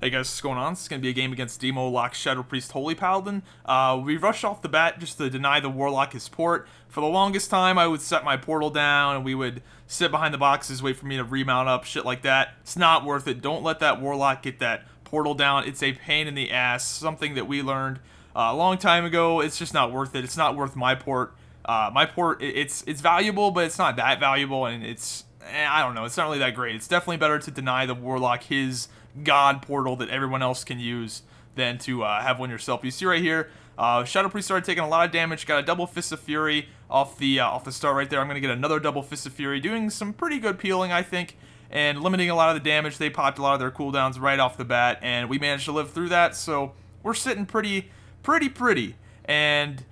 Hey guys, what's going on? This is going to be a game against Demo Lock Shadow Priest Holy Paladin. We rushed off the bat just to deny the Warlock his port. For the longest time, I would set my portal down and we would sit behind the boxes, wait for me to remount up, shit like that. It's not worth it. Don't let that Warlock get that portal down. It's a pain in the ass, something that we learned a long time ago. It's just not worth it. It's not worth my port. My port, it's valuable, but it's not that valuable, and it's, I don't know, it's not really that great. It's definitely better to deny the Warlock his god portal that everyone else can use than to have one yourself. You see right here, Shadow Priest started taking a lot of damage, got a double Fist of Fury off the start right there. I'm going to get another double Fist of Fury, doing some pretty good peeling, I think, and limiting a lot of the damage. They popped a lot of their cooldowns right off the bat, and we managed to live through that, so we're sitting pretty. And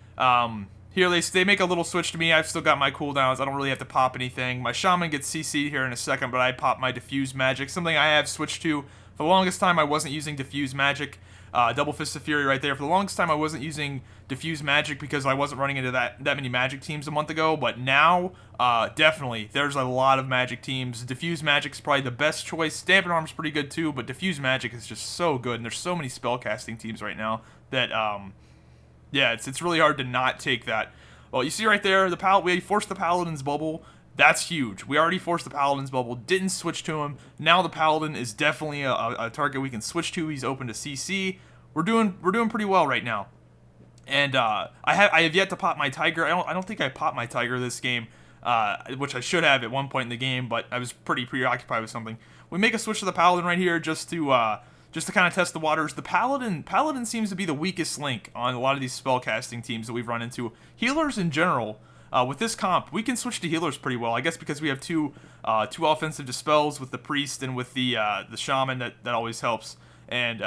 here they make a little switch to me. I've still got my cooldowns. I don't really have to pop anything. My Shaman gets CC'd here in a second, but I pop my Diffuse Magic, something I have switched to. For the longest time, I wasn't using Diffuse Magic. Double Fist of Fury right there. For the longest time, I wasn't using Diffuse Magic because I wasn't running into that many Magic teams a month ago. But now, definitely, there's a lot of Magic teams. Diffuse Magic's probably the best choice. Stamping Arm's pretty good too, but Diffuse Magic is just so good. And there's so many spellcasting teams right now that, yeah, it's really hard to not take that. Well, you see right there, we forced the Paladin's bubble. That's huge. We already forced the Paladin's bubble, didn't switch to him. Now the Paladin is definitely a target we can switch to. He's open to CC. We're doing pretty well right now. And I have yet to pop my Tiger. I don't think I popped my Tiger this game, which I should have at one point in the game, but I was pretty preoccupied with something. We make a switch to the Paladin right here just to kind of test the waters. The Paladin seems to be the weakest link on a lot of these spellcasting teams that we've run into. Healers in general. With this comp, we can switch to healers pretty well. I guess because we have two offensive dispels with the priest and with the shaman, that always helps. And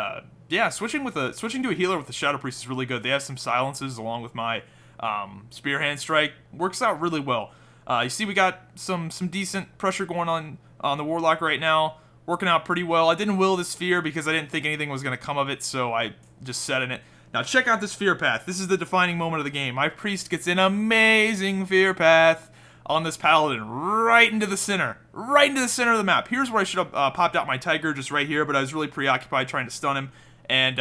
yeah, switching to a healer with the shadow priest is really good. They have some silences along with my spear hand strike. Works out really well. You see, we got some decent pressure going on the warlock right now. Working out pretty well. I didn't will this sphere because I didn't think anything was going to come of it, so I just set in it. Now check out this fear path. This is the defining moment of the game. My priest gets an amazing fear path on this paladin right into the center of the map. Here's where I should have popped out my tiger, just right here, but I was really preoccupied trying to stun him, and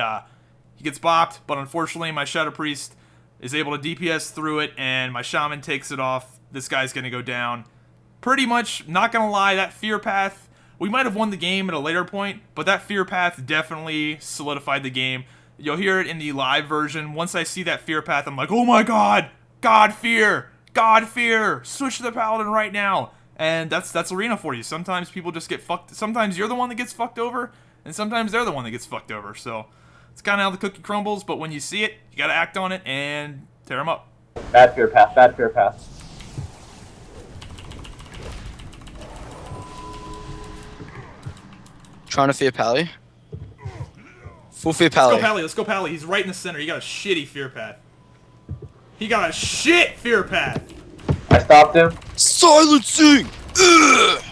he gets bopped, but unfortunately my shadow priest is able to DPS through it, and my shaman takes it off. This guy's going to go down. Pretty much, not going to lie, that fear path, we might have won the game at a later point, but that fear path definitely solidified the game. You'll hear it in the live version. Once I see that fear path, I'm like, oh my god! God fear! God fear! Switch to the paladin right now! And that's arena for you. Sometimes people just get fucked. Sometimes you're the one that gets fucked over, and sometimes they're the one that gets fucked over. So, it's kind of how the cookie crumbles, but when you see it, you gotta act on it and tear them up. Bad fear path, bad fear path. Trying to fear Pally. Full fear Pally. Let's go Pally. He's right in the center. He got a shitty fear path. He got a shit fear path. I stopped him. Silencing! Ugh!